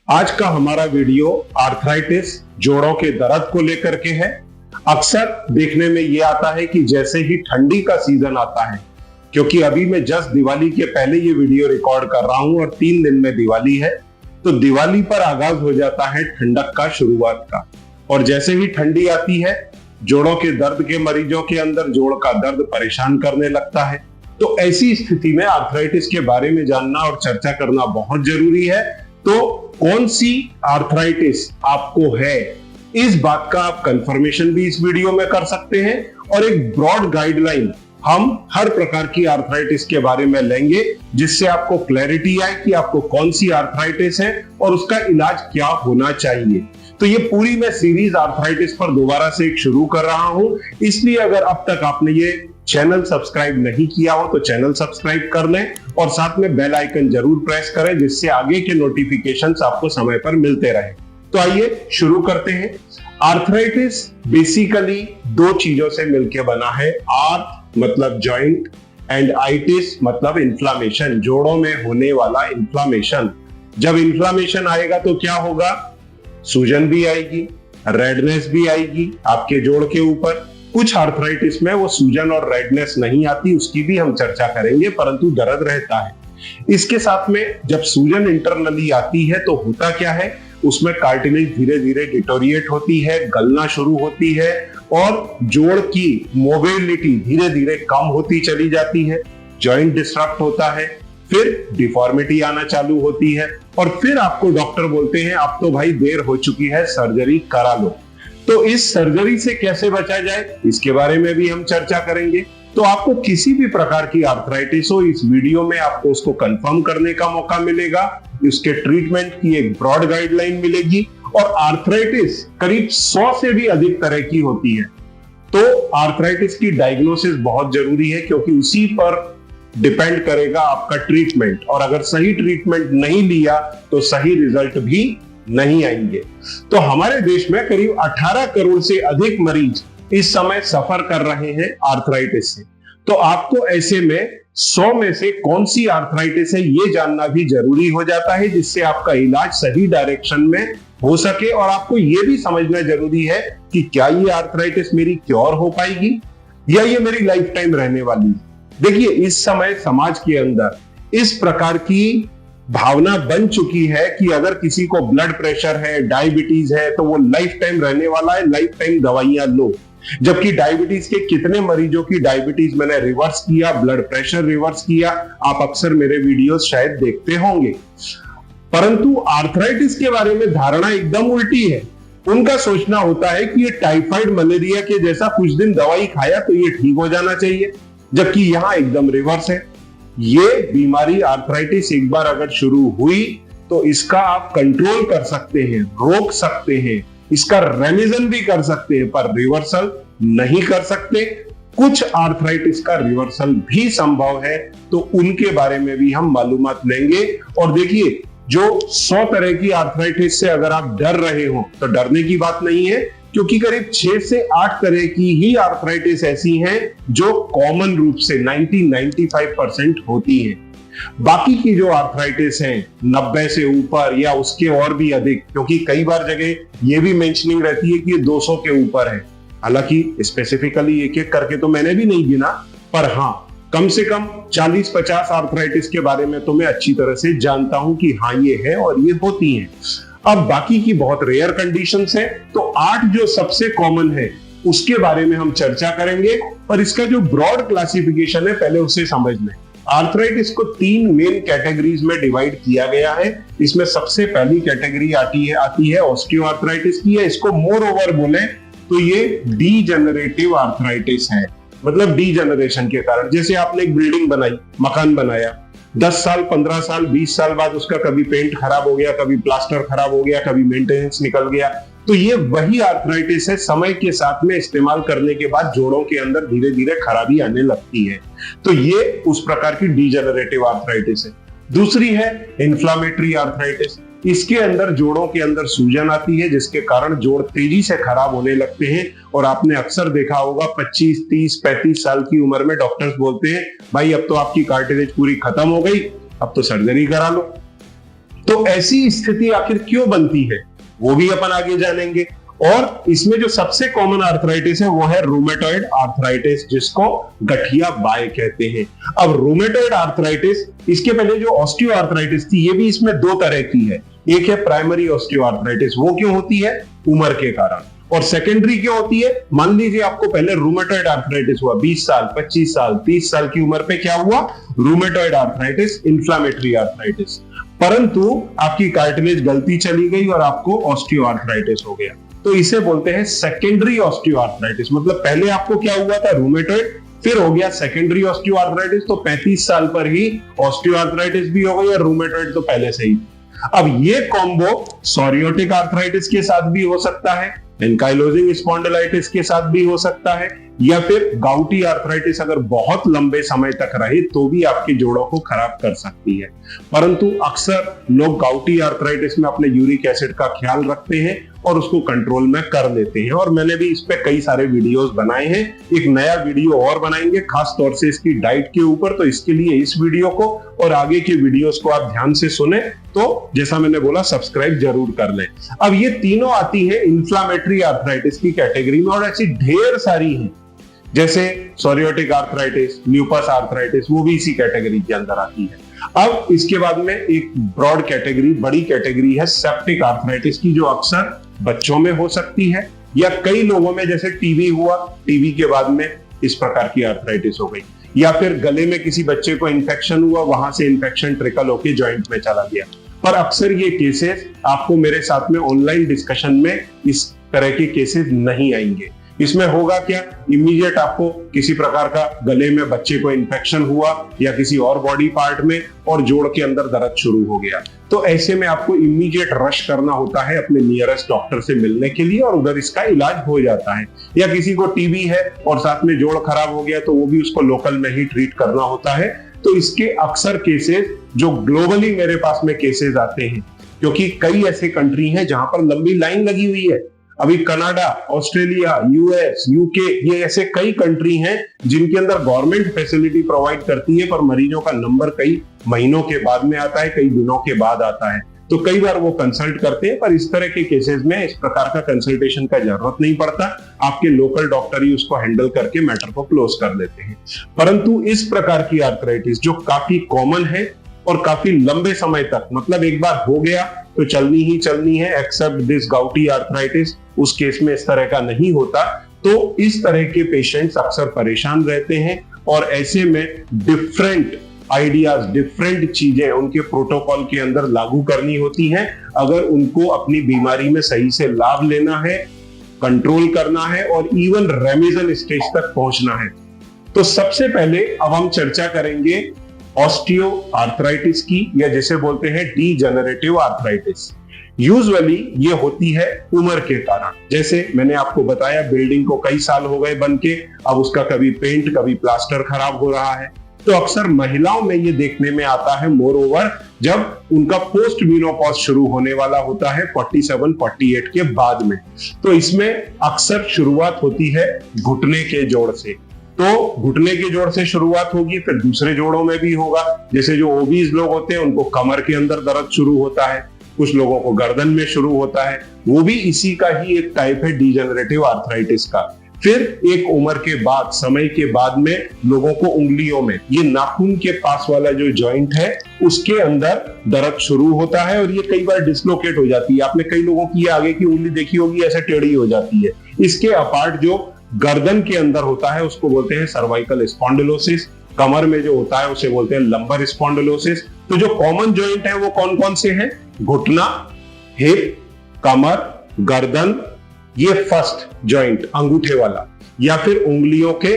आज का हमारा वीडियो आर्थराइटिस जोड़ों के दर्द को लेकर के है। अक्सर देखने में यह आता है कि जैसे ही ठंडी का सीजन आता है, क्योंकि अभी मैं जस्ट दिवाली के पहले ये वीडियो रिकॉर्ड कर रहा हूं और 3 दिन में दिवाली है, तो दिवाली पर आगाज हो जाता है ठंडक का, शुरुआत का। और जैसे ही ठंडी आती है, जोड़ों के दर्द के मरीजों के अंदर जोड़ का दर्द परेशान करने लगता है। तो ऐसी स्थिति में आर्थराइटिस के बारे में जानना और चर्चा करना बहुत जरूरी है। तो कौन सी आर्थराइटिस आपको है, इस बात का आप कंफर्मेशन भी इस वीडियो में कर सकते हैं और एक ब्रॉड गाइडलाइन हम हर प्रकार की आर्थराइटिस के बारे में लेंगे, जिससे आपको क्लैरिटी आए कि आपको कौन सी आर्थराइटिस है और उसका इलाज क्या होना चाहिए। तो ये पूरी मैं सीरीज आर्थराइटिस पर दोबारा से एक शुरू कर रहा हूं, इसलिए अगर अब तक आपने ये चैनल सब्सक्राइब नहीं किया हो तो चैनल सब्सक्राइब कर लें और साथ में बेल आइकन जरूर प्रेस करें, जिससे आगे के नोटिफिकेशंस आपको समय पर मिलते रहे। तो आइए शुरू करते हैं। आर्थराइटिस बेसिकली 2 चीजों से मिलकर बना है। आर्थ मतलब जॉइंट एंड आइटिस मतलब इन्फ्लामेशन, जोड़ों में होने वाला इन्फ्लामेशन। जब इन्फ्लामेशन आएगा तो क्या होगा? सूजन भी आएगी, रेडनेस भी आएगी आपके जोड़ के ऊपर। कुछ आर्थराइटिस में वो सूजन और रेडनेस नहीं आती, उसकी भी हम चर्चा करेंगे, परंतु दर्द रहता है। इसके साथ में जब सूजन इंटरनली आती है तो होता क्या है, उसमें कार्टिलेज धीरे धीरे डिटोरिएट होती है, गलना शुरू होती है और जोड़ की मोबिलिटी धीरे धीरे कम होती चली जाती है, जॉइंट डिस्ट्रक्ट होता है, फिर डिफॉर्मिटी आना चालू होती है और फिर आपको डॉक्टर बोलते हैं अब तो भाई देर हो चुकी है, सर्जरी करा लो। तो इस सर्जरी से कैसे बचा जाए, इसके बारे में भी हम चर्चा करेंगे। तो आपको किसी भी प्रकार की आर्थराइटिस हो, इस वीडियो में आपको उसको कंफर्म करने का मौका मिलेगा, उसके ट्रीटमेंट की एक ब्रॉड गाइडलाइन मिलेगी। और आर्थराइटिस करीब 100 से भी अधिक तरह की होती है, तो आर्थराइटिस की डायग्नोसिस बहुत जरूरी है, क्योंकि उसी पर डिपेंड करेगा आपका ट्रीटमेंट। और अगर सही ट्रीटमेंट नहीं लिया तो सही रिजल्ट भी नहीं आएंगे। तो हमारे देश में करीब 18 करोड़ से अधिक मरीज इस समय सफर कर रहे हैं आर्थराइटिस से। तो आपको ऐसे में 100 में से कौन सी आर्थराइटिस है ये जानना भी जरूरी हो जाता है, जिससे आपका इलाज सही डायरेक्शन में हो सके। और आपको ये भी समझना जरूरी है कि क्या ये आर्थराइटिस मेरी क्योर हो पाएगी या ये मेरी लाइफ टाइम रहने वाली है। देखिए, इस समय समाज के अंदर इस प्रकार की भावना बन चुकी है कि अगर किसी को ब्लड प्रेशर है, डायबिटीज है, तो वो लाइफ टाइम रहने वाला है, लाइफ टाइम दवाइयां लो। जबकि डायबिटीज के कितने मरीजों की डायबिटीज मैंने रिवर्स किया, ब्लड प्रेशर रिवर्स किया, आप अक्सर मेरे वीडियोस शायद देखते होंगे। परंतु आर्थराइटिस के बारे में धारणा एकदम उल्टी है। उनका सोचना होता है कि ये टाइफाइड मलेरिया के जैसा कुछ दिन दवाई खाया तो ये ठीक हो जाना चाहिए, जबकि यहां एकदम रिवर्स है। ये बीमारी आर्थराइटिस एक बार अगर शुरू हुई तो इसका आप कंट्रोल कर सकते हैं, रोक सकते हैं, इसका रेमिशन भी कर सकते हैं, पर रिवर्सल नहीं कर सकते। कुछ आर्थराइटिस का रिवर्सल भी संभव है, तो उनके बारे में भी हम मालूमात लेंगे। और देखिए, जो 100 तरह की आर्थराइटिस से अगर आप डर रहे हो तो डरने की बात नहीं है, क्योंकि करीब 6 से 8 तरह की ही आर्थराइटिस ऐसी हैं जो कॉमन रूप से 90-95% होती हैं। बाकी की जो आर्थराइटिस हैं 90 से ऊपर या उसके और भी अधिक, क्योंकि कई बार जगह ये भी मेंशनिंग रहती है कि ये 200 के ऊपर है। हालांकि स्पेसिफिकली एक एक करके तो मैंने भी नहीं गिना, पर हाँ, कम से कम 40-50 आर्थराइटिस के बारे में तो मैं अच्छी तरह से जानता हूं कि हाँ ये है और ये होती हैं। अब बाकी की बहुत रेयर कंडीशंस हैं, तो 8 जो सबसे कॉमन है उसके बारे में हम चर्चा करेंगे। पर इसका जो ब्रॉड क्लासिफिकेशन है पहले उसे समझ लें। आर्थराइटिस को 3 मेन कैटेगरीज में डिवाइड किया गया है। इसमें सबसे पहली कैटेगरी आती है ऑस्टियोआर्थराइटिस की है। इसको मोर ओवर बोले तो ये डीजेनरेटिव आर्थराइटिस है, मतलब डीजेनरेशन के कारण। जैसे आपने एक बिल्डिंग बनाई, मकान बनाया, 10 साल, 15 साल, 20 साल बाद उसका कभी पेंट खराब हो गया, कभी प्लास्टर खराब हो गया, कभी मेंटेनेंस निकल गया, तो ये वही आर्थराइटिस है। समय के साथ में इस्तेमाल करने के बाद जोड़ों के अंदर धीरे धीरे खराबी आने लगती है, तो ये उस प्रकार की डीजेनरेटिव आर्थराइटिस है। दूसरी है इन्फ्लामेटरी आर्थराइटिस। इसके अंदर जोड़ों के अंदर सूजन आती है, जिसके कारण जोड़ तेजी से खराब होने लगते हैं। और आपने अक्सर देखा होगा 25, 30, 35 साल की उम्र में डॉक्टर्स बोलते हैं भाई अब तो आपकी कार्टिलेज पूरी खत्म हो गई, अब तो सर्जरी करा लो। तो ऐसी स्थिति आखिर क्यों बनती है वो भी अपन आगे जानेंगे। और इसमें जो सबसे कॉमन आर्थराइटिस है वो है रूमेटॉइड आर्थराइटिस, जिसको गठिया बाय कहते हैं। अब रूमेटॉइड आर्थराइटिस, इसके पहले जो ऑस्टियो आर्थराइटिस थी ये भी इसमें दो तरह की है। एक है प्राइमरी ऑस्टियो आर्थराइटिस, वो क्यों होती है, उम्र के कारण। और सेकेंडरी क्यों होती है, मान लीजिए आपको पहले रूमेटॉइड आर्थराइटिस हुआ 20 साल 25 साल 30 साल की उम्र पे, क्या हुआ, रूमेटॉइड आर्थराइटिस, इन्फ्लामेटरी आर्थराइटिस, परंतु आपकी कार्टिलेज गलती चली गई और आपको ऑस्टियो आर्थराइटिस हो गया, तो इसे बोलते हैं सेकेंडरी ऑस्टियो आर्थराइटिस। मतलब पहले आपको क्या हुआ था, रूमेटॉइड, फिर हो गया सेकेंडरी ऑस्टियो आर्थराइटिस, तो 35 साल पर ही ऑस्टियो आर्थराइटिस भी हो गई और रूमेटॉइड तो पहले से ही। अब ये कॉम्बो सोरियोटिक आर्थराइटिस के साथ भी हो सकता है, एंकाइलोजिंग स्पॉन्डिलाइटिस के साथ भी हो सकता है, या फिर गाउटी आर्थराइटिस अगर बहुत लंबे समय तक रहे तो भी आपके जोड़ों को खराब कर सकती है। परंतु अक्सर लोग गाउटी आर्थराइटिस में अपने यूरिक एसिड का ख्याल रखते हैं और उसको कंट्रोल में कर लेते हैं, और मैंने भी इस पे कई सारे वीडियोस बनाए हैं। एक नया वीडियो और बनाएंगे खास तौर से इसकी डाइट के ऊपर, तो इसके लिए इस वीडियो को और आगे के वीडियोस को आप ध्यान से सुने, तो जैसा मैंने बोला सब्सक्राइब जरूर कर लें। अब ये तीनों आती है इन्फ्लामेटरी आर्थराइटिस की कैटेगरी में, और ऐसी ढेर सारी हैं, जैसे सोरियोटिक आर्थराइटिस, ल्यूपस आर्थराइटिस, वो भी इसी कैटेगरी के अंदर आती है। अब इसके बाद में एक ब्रॉड कैटेगरी, बड़ी कैटेगरी है सेप्टिक आर्थराइटिस की, जो अक्सर बच्चों में हो सकती है, या कई लोगों में जैसे टीबी हुआ, टीबी के बाद में इस प्रकार की आर्थराइटिस हो गई, या फिर गले में किसी बच्चे को इन्फेक्शन हुआ, वहां से इन्फेक्शन ट्रिकल होकर जॉइंट में चला गया। पर अक्सर ये केसेस आपको मेरे साथ में ऑनलाइन डिस्कशन में इस तरह के केसेस नहीं आएंगे। इसमें होगा क्या, इमीडिएट आपको किसी प्रकार का गले में बच्चे को इन्फेक्शन हुआ या किसी और बॉडी पार्ट में, और जोड़ के अंदर दर्द शुरू हो गया, तो ऐसे में आपको इमीडिएट रश करना होता है अपने नियरेस्ट डॉक्टर से मिलने के लिए, और उधर इसका इलाज हो जाता है। या किसी को टीबी है और साथ में जोड़ खराब हो गया, तो वो भी उसको लोकल में ही ट्रीट करना होता है। तो इसके अक्सर केसेस जो ग्लोबली मेरे पास में केसेस आते हैं, क्योंकि कई ऐसे कंट्री हैं जहां पर लंबी लाइन लगी हुई है। अभी कनाडा, ऑस्ट्रेलिया, यूएस, यूके, ये ऐसे कई कंट्री हैं जिनके अंदर गवर्नमेंट फैसिलिटी प्रोवाइड करती है, पर मरीजों का नंबर कई महीनों के बाद में आता है, कई दिनों के बाद आता है, तो कई बार वो कंसल्ट करते हैं। पर इस तरह के केसेस में इस प्रकार का कंसल्टेशन का जरूरत नहीं पड़ता, आपके लोकल डॉक्टर ही उसको हैंडल करके मैटर को क्लोज कर देते हैं। परंतु इस प्रकार की आर्थराइटिस जो काफी कॉमन है और काफी लंबे समय तक, मतलब एक बार हो गया तो चलनी ही चलनी है, एक्सेप्ट दिस गाउटी आर्थराइटिस, उस केस में इस तरह का नहीं होता। तो इस तरह के पेशेंट्स अक्सर परेशान रहते हैं, और ऐसे में डिफरेंट आइडियाज, डिफरेंट चीजें उनके प्रोटोकॉल के अंदर लागू करनी होती हैं, अगर उनको अपनी बीमारी में सही से लाभ लेना है, कंट्रोल करना है और इवन रेमिशन स्टेज तक पहुंचना है। तो सबसे पहले अब हम चर्चा करेंगे ऑस्टियो आर्थराइटिस की, या जिसे बोलते हैं डीजेनरेटिव आर्थराइटिस। यूजुअली ये होती है उम्र के कारण। जैसे मैंने आपको बताया, बिल्डिंग को कई साल हो गए बन के, अब उसका कभी पेंट कभी प्लास्टर खराब हो रहा है, तो अक्सर महिलाओं में ये देखने में आता है, मोर ओवर जब उनका पोस्ट मेनोपॉज शुरू होने वाला होता है 47-48 के बाद में। तो इसमें अक्सर शुरुआत होती है घुटने के जोड़ से। तो घुटने के जोड़ से शुरुआत होगी, फिर दूसरे जोड़ों में भी होगा। जैसे जो ओबीज लोग होते हैं उनको कमर के अंदर दर्द शुरू होता है, कुछ लोगों को गर्दन में शुरू होता है, वो भी इसी का ही एक टाइप है डीजेनरेटिव आर्थराइटिस का। फिर एक उम्र के बाद, समय के बाद में लोगों को उंगलियों में, ये नाखून के पास वाला जो जॉइंट है उसके अंदर दर्द शुरू होता है, और ये कई बार डिसलोकेट हो जाती है। आपने कई लोगों की आगे की उंगली देखी होगी, ऐसे टेढ़ी हो जाती है। इसके अपार्ट जो गर्दन के अंदर होता है उसको बोलते हैं सर्वाइकल स्पॉन्डिलोसिस, कमर में जो होता है उसे बोलते हैं लंबर स्पॉन्डिलोसिस। तो जो कॉमन जॉइंट है वो कौन कौन से हैं? घुटना, हिप, कमर, गर्दन, ये फर्स्ट जॉइंट अंगूठे वाला, या फिर उंगलियों के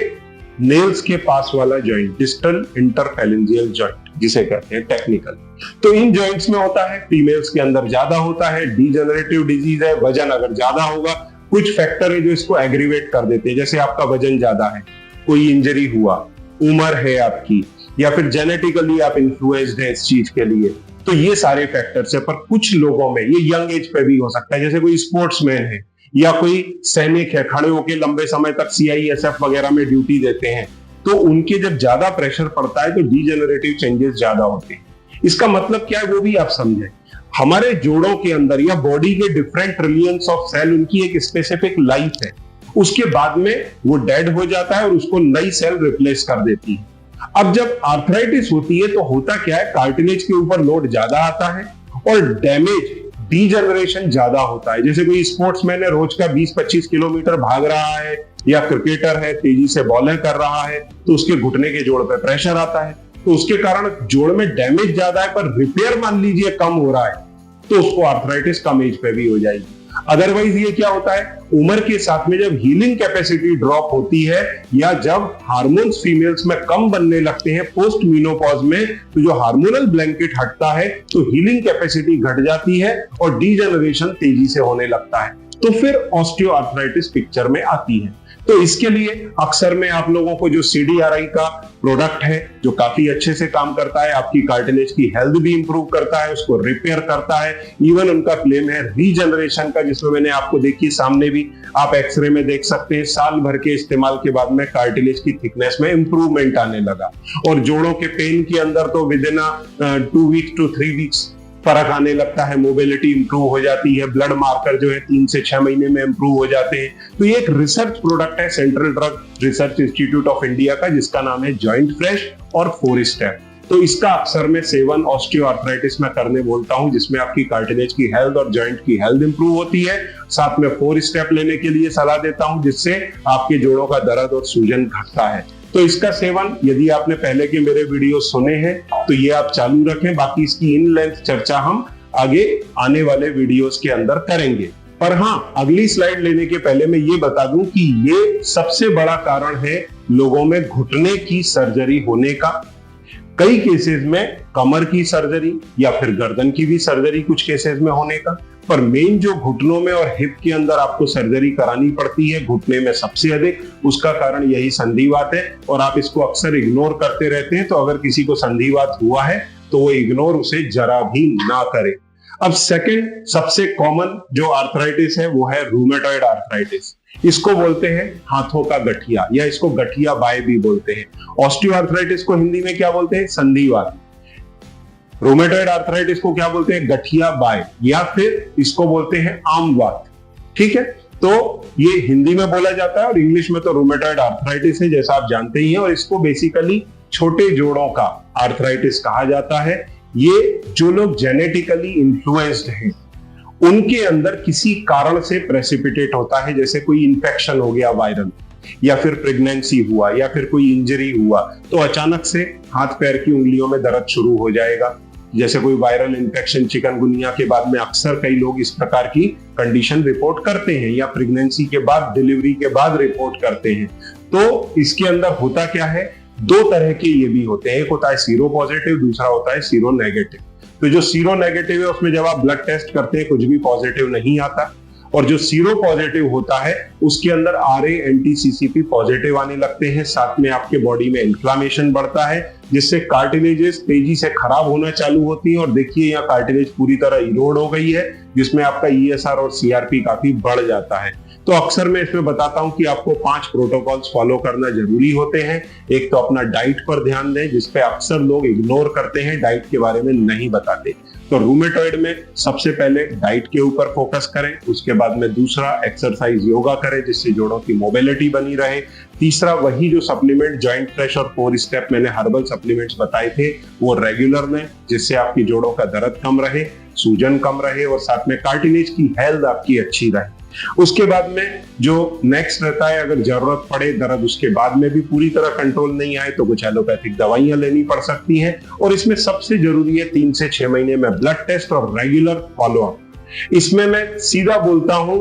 नेल्स के पास वाला जॉइंट, डिस्टल इंटरफेरेंजियल जॉइंट जिसे कहते हैं टेक्निकल। तो इन जॉइंट्स में होता है, फीमेल्स के अंदर ज्यादा होता है, डीजेनरेटिव डिजीज है, वजन अगर ज्यादा होगा, कुछ फैक्टर है जो इसको एग्रीवेट कर देते हैं, जैसे आपका वजन ज्यादा है, कोई इंजरी हुआ, उम्र है आपकी, या फिर जेनेटिकली आप इन्फ्लुएंस्ड है इस चीज के लिए, तो ये सारे फैक्टर्स है। पर कुछ लोगों में ये यंग एज पे भी हो सकता है, जैसे कोई स्पोर्ट्समैन है या कोई सैनिक है, खड़े होकर लंबे समय तक CISF वगैरह में ड्यूटी देते हैं, तो उनके जब ज्यादा प्रेशर पड़ता है तो डीजेनरेटिव चेंजेस ज्यादा होते हैं। इसका मतलब क्या है वो भी आप समझें। हमारे जोड़ों के अंदर या बॉडी के डिफरेंट ट्रिलियंस ऑफ सेल, उनकी एक स्पेसिफिक लाइफ है, उसके बाद में वो डेड हो जाता है और उसको नई सेल रिप्लेस कर देती है। अब जब आर्थराइटिस होती है तो होता क्या है, कार्टिलेज के ऊपर लोड ज्यादा आता है और डैमेज, डीजनरेशन ज्यादा होता है। जैसे कोई स्पोर्ट्समैन है, रोज का 20-25 किलोमीटर भाग रहा है, या क्रिकेटर है, तेजी से बॉलिंग कर रहा है, तो उसके घुटने के जोड़ पे प्रेशर आता है, तो उसके कारण जोड़ में डैमेज ज्यादा है, पर रिपेयर मान लीजिए कम हो रहा है, तो उसको आर्थराइटिस कम एज पे भी हो जाएगी। अदरवाइज ये क्या होता है, उम्र के साथ में जब हीलिंग कैपेसिटी ड्रॉप होती है या जब हार्मोन्स फीमेल्स में कम बनने लगते हैं पोस्ट मीनोपॉज में, तो जो हार्मोनल ब्लैंकेट हटता है तो हीलिंग कैपेसिटी घट जाती है और डीजनरेशन तेजी से होने लगता है, तो फिर ऑस्टियोआर्थराइटिस पिक्चर में आती है। तो इसके लिए अक्सर में आप लोगों को जो CDRI का प्रोडक्ट है, जो काफी अच्छे से काम करता है, आपकी कार्टिलेज की हेल्थ भी इंप्रूव करता है, उसको रिपेयर करता है। इवन उनका क्लेम है रीजनरेशन का, जिसमें मैंने आपको देखी सामने भी आप एक्सरे में देख सकते हैं, साल भर के इस्तेमाल के बाद में कार्टिलेज की थिकनेस में इंप्रूवमेंट आने लगा। और जोड़ों के पेन के अंदर तो with in 2 weeks to 3 weeks फर्क आने लगता है, मोबिलिटी इंप्रूव हो जाती है, ब्लड मार्कर जो है 3 से 6 महीने में इंप्रूव हो जाते हैं। तो ये एक रिसर्च प्रोडक्ट है central drug research institute of India का, जिसका नाम है जॉइंट फ्रेश और 4 स्टेप। तो इसका अक्सर मैं सेवन ऑस्टियोआर्थराइटिस में करने बोलता हूं, जिसमें आपकी कार्टिलेज की हेल्थ और जॉइंट की हेल्थ इंप्रूव होती है। साथ में 4 स्टेप लेने के लिए सलाह देता हूं, जिससे आपके जोड़ों का दर्द और सूजन घटता है। तो इसका सेवन, यदि आपने पहले के मेरे वीडियो सुने हैं तो ये आप चालू रखें, बाकी इसकी इन लेंथ चर्चा हम आगे आने वाले वीडियोस के अंदर करेंगे। पर हाँ, अगली स्लाइड लेने के पहले मैं ये बता दूं कि ये सबसे बड़ा कारण है लोगों में घुटने की सर्जरी होने का। कई केसेस में कमर की सर्जरी या फिर गर्दन की भी सर्जरी कुछ केसेस में होने का, पर मेन जो घुटनों में और हिप के अंदर आपको सर्जरी करानी पड़ती है घुटने में सबसे अधिक, उसका कारण यही संधिवात है और आप इसको अक्सर इग्नोर करते रहते हैं। तो अगर किसी को संधिवात हुआ है तो वो इग्नोर उसे जरा भी ना करे। अब सेकंड सबसे कॉमन जो आर्थराइटिस है वो है रूमेटॉइड आर्थराइटिस। इसको बोलते हैं हाथों का गठिया, या इसको गठिया बाय भी बोलते हैं। ऑस्टियोआर्थराइटिस को हिंदी में क्या बोलते हैं, संधिवात। रूमेटॉइड आर्थराइटिस को क्या बोलते हैं, गठिया बाय, या फिर इसको बोलते हैं आमवात। ठीक है, तो ये हिंदी में बोला जाता है और इंग्लिश में तो रूमेटॉइड आर्थराइटिस है, जैसा आप जानते ही हैं। और इसको बेसिकली छोटे जोड़ों का आर्थराइटिस कहा जाता है। ये जो लोग जेनेटिकली इन्फ्लुएंस्ड हैं उनके अंदर किसी कारण से प्रेसिपिटेट होता है, जैसे कोई इंफेक्शन हो गया वायरल, या फिर प्रेगनेंसी हुआ, या फिर कोई इंजरी हुआ, तो अचानक से हाथ पैर की उंगलियों में दर्द शुरू हो जाएगा। जैसे कोई वायरल इंफेक्शन, चिकनगुनिया के बाद में अक्सर कई लोग इस प्रकार की कंडीशन रिपोर्ट करते हैं, या प्रेगनेंसी के बाद, डिलीवरी के बाद रिपोर्ट करते हैं। तो इसके अंदर होता क्या है, 2 तरह के ये भी होते हैं। एक होता है सीरो पॉजिटिव, दूसरा होता है सीरो नेगेटिव। तो जो सीरो नेगेटिव है उसमें जब आप ब्लड टेस्ट करते हैं कुछ भी पॉजिटिव नहीं आता, और जो सीरो पॉजिटिव होता है उसके अंदर RA एंटी CCP पॉजिटिव आने लगते हैं। साथ में आपके बॉडी में इन्फ्लामेशन बढ़ता है, जिससे कार्टिलेजेस तेजी से खराब होना चालू होती हैं। और देखिए यहाँ कार्टिलेज पूरी तरह इरोड हो गई है, जिसमें आपका ESR और CRP काफी बढ़ जाता है। तो अक्सर मैं इसमें बताता हूं कि आपको 5 प्रोटोकॉल्स फॉलो करना जरूरी होते हैं। एक तो अपना डाइट पर ध्यान दें, जिसपे अक्सर लोग इग्नोर करते हैं, डाइट के बारे में नहीं बताते। तो रूमेटॉइड में सबसे पहले डाइट के ऊपर फोकस करें, उसके बाद में दूसरा एक्सरसाइज, योगा करें, जिससे जोड़ों की मोबिलिटी बनी रहे। तीसरा वही जो सप्लीमेंट जॉइंट फ्रेश और 4 स्टेप मैंने हर्बल सप्लीमेंट्स बताए थे वो रेगुलर लें, जिससे आपकी जोड़ों का दर्द कम रहे, सूजन कम रहे और साथ में कार्टिलेज की हेल्थ आपकी अच्छी रहे। उसके बाद में जो नेक्स्ट रहता है, अगर जरूरत पड़े दर्द उसके बाद में भी पूरी तरह कंट्रोल नहीं आए तो कुछ एलोपैथिक दवाइयां लेनी पड़ सकती हैं। और इसमें सबसे जरूरी है 3 से 6 महीने में ब्लड टेस्ट और रेगुलर फॉलोअप। इसमें मैं सीधा बोलता हूं,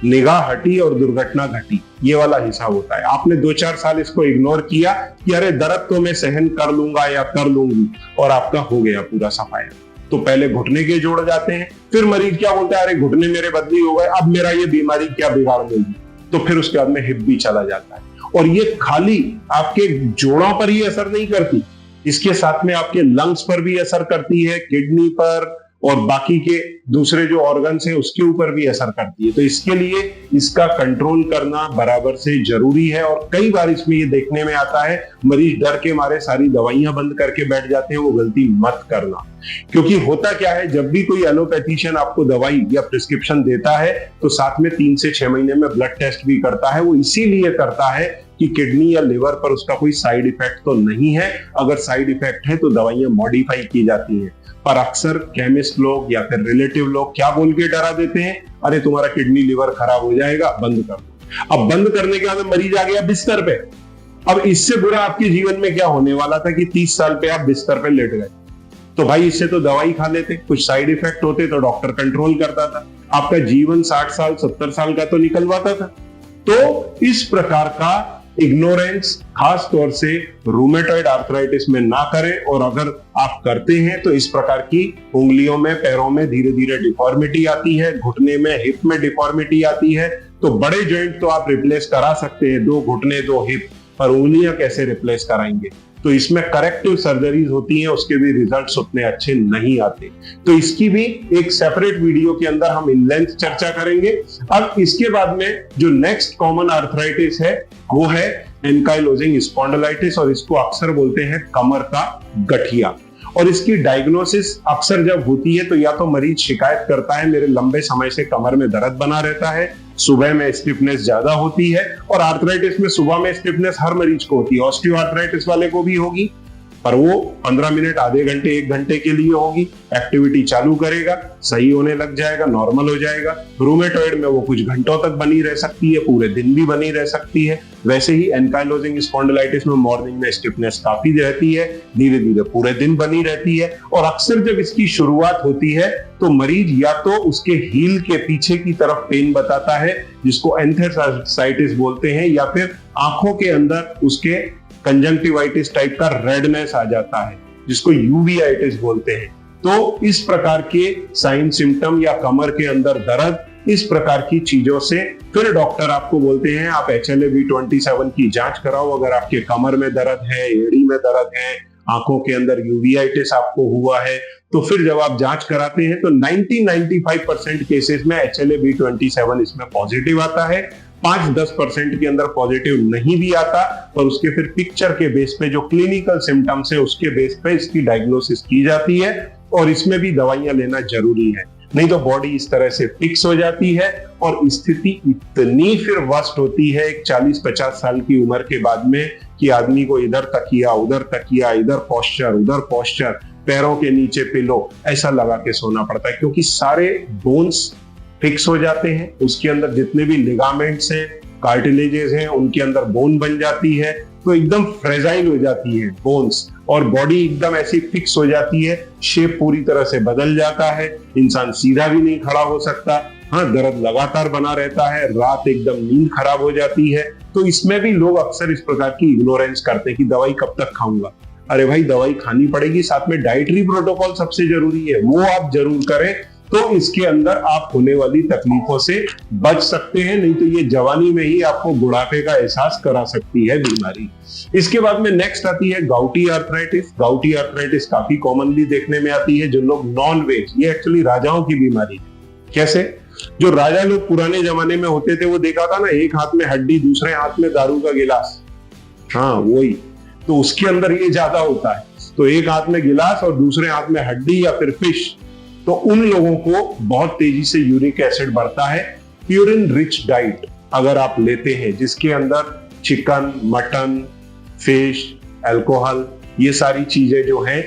निगाह हटी और दुर्घटना घटी, ये वाला हिसाब होता है। आपने 2-4 साल इसको इग्नोर किया कि अरे दर्द तो मैं सहन कर लूंगा या कर लूंगी, और आपका हो गया पूरा सफाया। तो पहले घुटने के जोड़ जाते हैं, फिर मरीज क्या बोलता है, अरे घुटने मेरे बदली हो गए, अब मेरा ये बीमारी क्या बिगाड़ देगी, तो फिर उसके बाद में हिप भी चला जाता है। और ये खाली आपके जोड़ों पर ही असर नहीं करती, इसके साथ में आपके लंग्स पर भी असर करती है, किडनी पर, और बाकी के दूसरे जो ऑर्गन्स हैं उसके ऊपर भी असर करती है। तो इसके लिए इसका कंट्रोल करना बराबर से जरूरी है। और कई बार इसमें ये देखने में आता है मरीज डर के मारे सारी दवाइयां बंद करके बैठ जाते हैं, वो गलती मत करना। क्योंकि होता क्या है, जब भी कोई एलोपैथिशियन आपको दवाई या प्रिस्क्रिप्शन देता है तो साथ में 3 से 6 महीने में ब्लड टेस्ट भी करता है। वो इसीलिए करता है कि किडनी या लिवर पर उसका कोई साइड इफेक्ट तो नहीं है। अगर साइड इफेक्ट है तो दवाइयां मॉडिफाई की जाती हैं। पर अक्सर केमिस्ट लोग या फिर रिलेटिव लोग क्या बोल के डरा देते हैं, अरे तुम्हारा किडनी लिवर खराब हो जाएगा, बंद कर दो। अब बंद करने के बाद मरीज आ गया बिस्तर पे। अब इससे बुरा आपके जीवन में क्या होने वाला था कि 30 साल पे आप बिस्तर पे लेट गए। तो भाई इससे तो दवाई खा लेते, कुछ साइड इफेक्ट होते तो डॉक्टर कंट्रोल करता था, आपका जीवन 60 साल 70 साल का तो निकलवाता था। तो इस प्रकार का इग्नोरेंस खास तौर से रूमेटॉइड आर्थराइटिस में ना करें। और अगर आप करते हैं तो इस प्रकार की उंगलियों में, पैरों में धीरे धीरे डिफॉर्मिटी आती है, घुटने में, हिप में डिफॉर्मिटी आती है। तो बड़े जॉइंट तो आप रिप्लेस करा सकते हैं, 2 घुटने 2 हिप, पर उंगलियां कैसे रिप्लेस कराएंगे? तो इसमें करेक्टिव सर्जरीज होती हैं, उसके भी रिजल्ट्स उतने अच्छे नहीं आते। तो इसकी भी एक सेपरेट वीडियो के अंदर हम इन लेंथ चर्चा करेंगे। अब इसके बाद में जो नेक्स्ट कॉमन आर्थराइटिस है वो है एंकाइलोजिंग स्पॉन्डिलाइटिस, और इसको अक्सर बोलते हैं कमर का गठिया। और इसकी डायग्नोसिस अक्सर जब होती है तो या तो मरीज शिकायत करता है मेरे लंबे समय से कमर में दर्द बना रहता है, सुबह में स्टिफनेस ज्यादा होती है। और आर्थराइटिस में सुबह में स्टिफनेस हर मरीज को होती है, ऑस्टियो आर्थराइटिस वाले को भी होगी, पर वो 15 मिनट, आधे घंटे, 1 घंटे के लिए होगी। एक्टिविटी चालू करेगा, सही होने लग जाएगा, नॉर्मल हो जाएगा। रूमेटॉइड में वो कुछ घंटों तक बनी रह सकती है, पूरे दिन भी बनी रह सकती है। वैसे ही एंकाइलोजिंग स्पॉन्डिलाइटिस में मॉर्निंग में स्टिफनेस काफी रहती है, धीरे धीरे पूरे दिन बनी रहती है। और अक्सर जब इसकी शुरुआत होती है तो मरीज या तो उसके हील के पीछे की तरफ पेन बताता है, जिसको एंथेसाइटिस बोलते हैं, या फिर आंखों के अंदर उसके कंजंक्टिवाइटिस टाइप का रेडनेस आ जाता है, जिसको यूवियाइटिस बोलते हैं। तो इस प्रकार के साइन सिम्टम या कमर के अंदर दर्द, इस प्रकार की चीजों से फिर डॉक्टर आपको बोलते हैं आप HLA-B27 की जांच कराओ। अगर आपके कमर में दर्द है, एड़ी में दर्द है, आंखों के अंदर यूवियाइटिस आपको हुआ है, तो फिर जब आप जांच कराते हैं तो 90-95% केसेस में HLA-B27 इसमें पॉजिटिव आता है। 5-10% के अंदर पॉजिटिव नहीं भी आता, पर उसके फिर पिक्चर के बेस पे जो क्लिनिकल सिम्टम्स है उसके बेस पे इसकी डायग्नोसिस की जाती है। और इसमें भी दवाइयां लेना जरूरी है, नहीं तो बॉडी इस तरह से फिक्स हो जाती है और स्थिति इतनी फिर वर्स्ट होती है एक 40-50 साल की उम्र के बाद में कि आदमी को इधर तकिया, उधर तकिया, इधर पोस्चर, उधर पोस्चर, पैरों के नीचे पिलो, ऐसा लगा के सोना पड़ता है। क्योंकि सारे बोन्स फिक्स हो जाते हैं, उसके अंदर जितने भी लिगामेंट्स हैं, कार्टिलेजेस हैं, उनके अंदर बोन बन जाती है, तो एकदम फ्रेजाइल हो जाती है बोन्स, और बॉडी एकदम ऐसी फिक्स हो जाती है, शेप पूरी तरह से बदल जाता है, इंसान सीधा भी नहीं खड़ा हो सकता। हाँ, दर्द लगातार बना रहता है, रात एकदम नींद खराब हो जाती है। तो इसमें भी लोग अक्सर इस प्रकार की इग्नोरेंस करते हैं कि दवाई कब तक खाऊंगा। अरे भाई, दवाई खानी पड़ेगी, साथ में डाइटरी प्रोटोकॉल सबसे जरूरी है, वो आप जरूर करें, तो इसके अंदर आप होने वाली तकलीफों से बच सकते हैं। नहीं तो ये जवानी में ही आपको बुढ़ापे का एहसास करा सकती है बीमारी। इसके बाद में नेक्स्ट आती है गाउटी आर्थराइटिस। गाउटी आर्थराइटिस काफी कॉमनली देखने में आती है। जो लोग नॉन वेज, ये एक्चुअली राजाओं की बीमारी है। कैसे? जो राजा लोग पुराने जमाने में होते थे, वो देखा था ना, एक हाथ में हड्डी, दूसरे हाथ में दारू का गिलास। हाँ, वही तो उसके अंदर ये ज्यादा होता है। तो एक हाथ में गिलास और दूसरे हाथ में हड्डी या फिर फिश, तो उन लोगों को बहुत तेजी से यूरिक एसिड बढ़ता है। प्यूरिन रिच डाइट अगर आप लेते हैं, जिसके अंदर चिकन, मटन, फिश, अल्कोहल, ये सारी चीजें जो हैं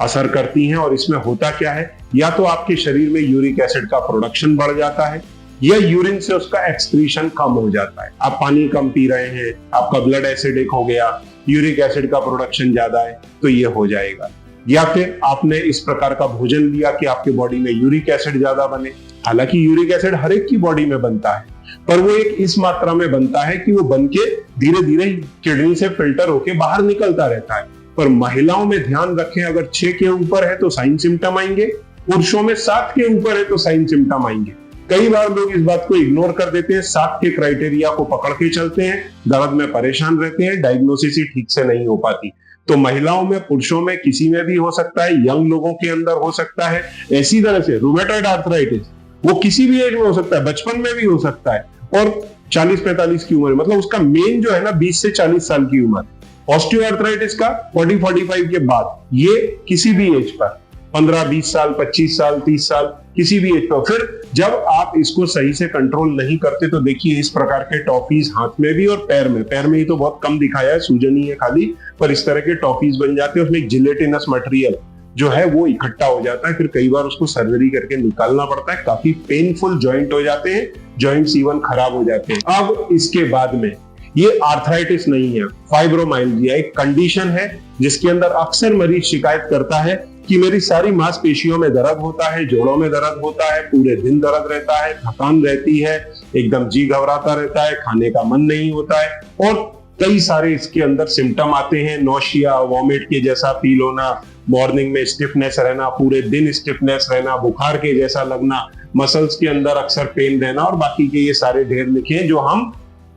असर करती हैं। और इसमें होता क्या है, या तो आपके शरीर में यूरिक एसिड का प्रोडक्शन बढ़ जाता है, या यूरिन से उसका एक्सक्रीशन कम हो जाता है। आप पानी कम पी रहे हैं, आपका ब्लड एसिडिक हो गया, यूरिक एसिड का प्रोडक्शन ज्यादा है, तो ये हो जाएगा। या फिर आपने इस प्रकार का भोजन लिया कि आपके बॉडी में यूरिक एसिड ज्यादा बने। हालांकि यूरिक एसिड हर एक की बॉडी में बनता है, पर वो एक इस मात्रा में बनता है कि वो बन के धीरे धीरे किडनी से फिल्टर होके बाहर निकलता रहता है। पर महिलाओं में ध्यान रखें, अगर 6 के ऊपर है तो साइन सिम्टम आएंगे, पुरुषों में 7 के ऊपर है तो साइन सिम्टम आएंगे। कई बार लोग इस बात को इग्नोर कर देते हैं, 7 के क्राइटेरिया को पकड़ के चलते हैं, दर्द में परेशान रहते हैं, डायग्नोसिस ही ठीक से नहीं हो पाती। तो महिलाओं में, पुरुषों में, किसी में भी हो सकता है, यंग लोगों के अंदर हो सकता है। इसी तरह से रूमेटॉइड आर्थराइटिस वो किसी भी एज में हो सकता है, बचपन में भी हो सकता है, और 40-45 की उम्र, मतलब उसका मेन जो है ना 20 से 40 साल की उम्र। ऑस्टियोआर्थराइटिस का 40-45 के बाद, ये किसी भी एज पर, 15-20 साल, 25 साल, 30 साल, किसी भी एज पर। फिर जब आप इसको सही से कंट्रोल नहीं करते तो देखिए इस प्रकार के टॉफीज हाथ में भी और पैर में ही तो बहुत कम दिखाया है, सूजन ही है खाली, पर इस तरह के टॉफीज बन जाते हैं, उसमें एक जिलेटिनस मटेरियल जो है वो इकट्ठा हो जाता है, फिर कई बार उसको सर्जरी करके निकालना पड़ता है, काफी पेनफुल जॉइंट हो जाते हैं, जॉइंट्स इवन खराब हो जाते हैं। अब इसके बाद में ये आर्थराइटिस नहीं है, फाइब्रोमाइल्जिया एक कंडीशन है जिसके अंदर अक्सर मरीज शिकायत करता है कि मेरी सारी मांसपेशियों में दर्द होता है, जोड़ों में दर्द होता है, पूरे दिन दर्द रहता है, थकान रहती है, एकदम जी घबराता रहता है, खाने का मन नहीं होता है, और कई सारे इसके अंदर सिम्टम आते हैं, नोशिया, वॉमिट के जैसा फील होना, मॉर्निंग में स्टिफनेस रहना, पूरे दिन स्टिफनेस रहना, बुखार के जैसा लगना, मसल्स के अंदर अक्सर पेन रहना, और बाकी के ये सारे ढेर लिखे हैं जो हम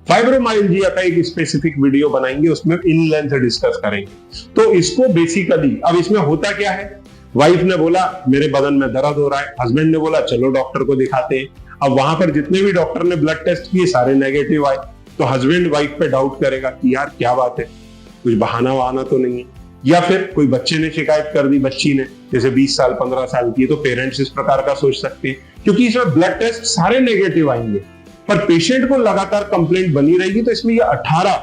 फाइब्रोमाइल्जिया का एक स्पेसिफिक वीडियो बनाएंगे, उसमें इन लेंथ डिस्कस करेंगे। तो इसको बेसिकली, अब इसमें होता क्या है, वाइफ ने बोला मेरे बदन में दर्द हो रहा है, हस्बैंड ने बोला चलो डॉक्टर को दिखाते हैं। अब वहां पर जितने भी डॉक्टर ने ब्लड टेस्ट किए सारे नेगेटिव आए, तो हस्बैंड वाइफ पे डाउट करेगा कि यार क्या बात है, कुछ बहाना वहाना तो नहीं है, या फिर कोई बच्चे ने शिकायत कर दी, बच्ची ने, जैसे 20 साल 15 साल की है, तो पेरेंट्स इस प्रकार का सोच सकते हैं, क्योंकि इसमें ब्लड टेस्ट सारे नेगेटिव आएंगे, पर पेशेंट को लगातार कंप्लेंट बनी रहेगी। तो इसमें ये 18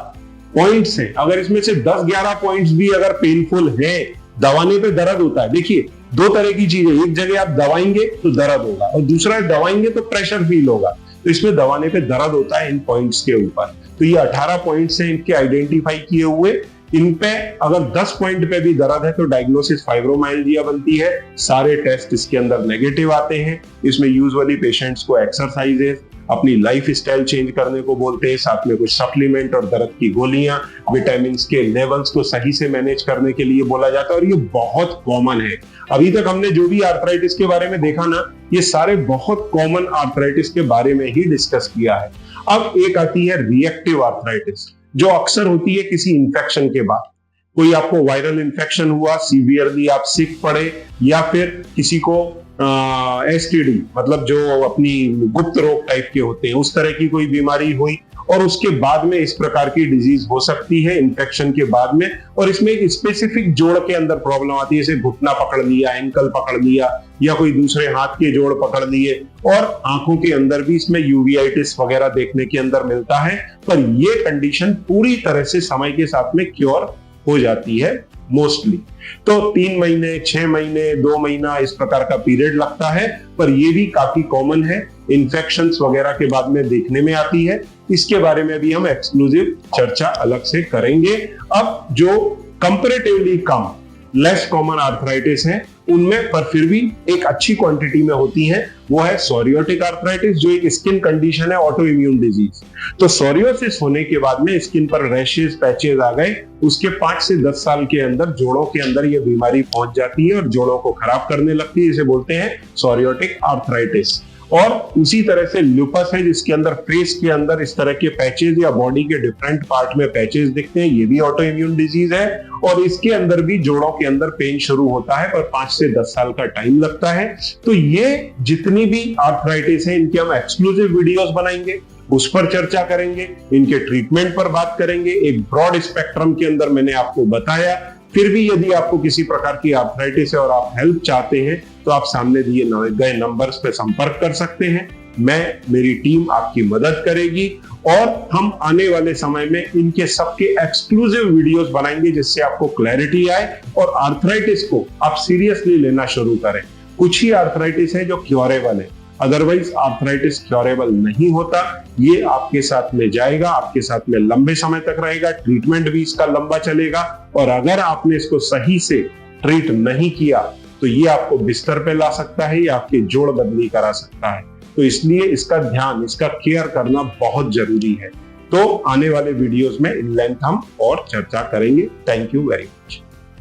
पॉइंट्स हैं, अगर इसमें से 10-11 पॉइंट्स भी अगर पेनफुल है, दबाने पे दर्द होता है, देखिए दो तरह की चीजें, एक जगह आप दबाएंगे तो दर्द होगा, और दूसरा दबाएंगे तो प्रेशर फील होगा, तो इसमें दबाने पे दर्द होता है इन पॉइंट्स के ऊपर। तो ये 18 पॉइंट्स हैं इनके आइडेंटिफाई किए हुए, इन पे अगर 10 पॉइंट पे भी दर्द है तो डायग्नोसिस फाइब्रोमाइल्जिया बनती है। सारे टेस्ट इसके अंदर नेगेटिव आते हैं। इसमें यूजुअली पेशेंट्स को एक्सरसाइजेस, अपनी लाइफ स्टाइल चेंज करने को बोलते हैं, साथ में कुछ सप्लीमेंट और दर्द की गोलियां, विटामिन के लेवल्स को सही से मैनेज करने के लिए बोला जाता है, और ये बहुत कॉमन है। अभी तक हमने जो भी आर्थराइटिस के बारे में देखा ना, ये सारे बहुत कॉमन आर्थराइटिस के बारे में ही डिस्कस किया है। अब एक आती है रिएक्टिव आर्थराइटिस, जो अक्सर होती है किसी इंफेक्शन के बाद। कोई आपको वायरल इंफेक्शन हुआ, सीवियरली आप सिक पड़े, या फिर किसी को एसटीडी, मतलब जो अपनी गुप्त रोग टाइप के होते हैं, उस तरह की कोई बीमारी हुई, और उसके बाद में इस प्रकार की डिजीज हो सकती है इंफेक्शन के बाद में। और इसमें एक स्पेसिफिक जोड़ के अंदर प्रॉब्लम आती है, जैसे घुटना पकड़ लिया, एंकल पकड़ लिया, या कोई दूसरे हाथ के जोड़ पकड़ लिए, और आंखों के अंदर भी इसमें यूवियाइटिस वगैरह देखने के अंदर मिलता है। पर यह कंडीशन पूरी तरह से समय के साथ में क्योर हो जाती है मोस्टली। तो 3 महीने, 6 महीने, 2 महीना इस प्रकार का पीरियड लगता है, पर यह भी काफी कॉमन है, इन्फेक्शंस वगैरह के बाद में देखने में आती है। इसके बारे में भी हम एक्सक्लूसिव चर्चा अलग से करेंगे। अब जो कंपैरेटिवली कम, लेस कॉमन आर्थराइटिस है, उनमें पर फिर भी एक अच्छी क्वांटिटी में होती है, वो है सोरियोटिक आर्थराइटिस, जो एक स्किन कंडीशन है, ऑटो इम्यून डिजीज। तो सोरियोसिस होने के बाद में स्किन पर रैशेस, पैचेस आ गए, उसके 5 से 10 साल के अंदर जोड़ों के अंदर ये बीमारी पहुंच जाती है और जोड़ों को खराब करने लगती है, इसे बोलते हैं सोरियोटिक आर्थराइटिस। और उसी तरह से लुपस है, जिसके अंदर फेस के अंदर इस तरह के पैचेस या बॉडी के डिफरेंट पार्ट में पैचेस दिखते हैं, ये भी ऑटो इम्यून डिजीज है, और इसके अंदर भी जोड़ों के अंदर पेन शुरू होता है, पर 5 से 10 साल का टाइम लगता है। तो ये जितनी भी आर्थराइटिस है, इनके हम एक्सक्लूसिव वीडियोस बनाएंगे, उस पर चर्चा करेंगे, इनके ट्रीटमेंट पर बात करेंगे। एक ब्रॉड स्पेक्ट्रम के अंदर मैंने आपको बताया। फिर भी यदि आपको किसी प्रकार की आर्थराइटिस है और आप हेल्प चाहते हैं, तो आप सामने दिए गए नंबर्स पे संपर्क कर सकते हैं। मेरी टीम आपकी मदद करेगी, और हम आने वाले समय में इनके सबके एक्सक्लूसिव वीडियोस बनाएंगे, जिससे आपको क्लैरिटी आए और आर्थराइटिस को आप सीरियसली लेना शुरू करें। कुछ ही आर्थराइटिस है जो क्योरेबल है, अदरवाइज आर्थराइटिस क्योरेबल नहीं होता। ये आपके साथ में जाएगा, आपके साथ में लंबे समय तक रहेगा, ट्रीटमेंट भी इसका लंबा चलेगा, और अगर आपने इसको सही से ट्रीट नहीं किया तो ये आपको बिस्तर पे ला सकता है या आपके जोड़ बदली करा सकता है। तो इसलिए इसका ध्यान, इसका केयर करना बहुत जरूरी है। तो आने वाले वीडियोस में इन लेंथ हम और चर्चा करेंगे। Thank you very much.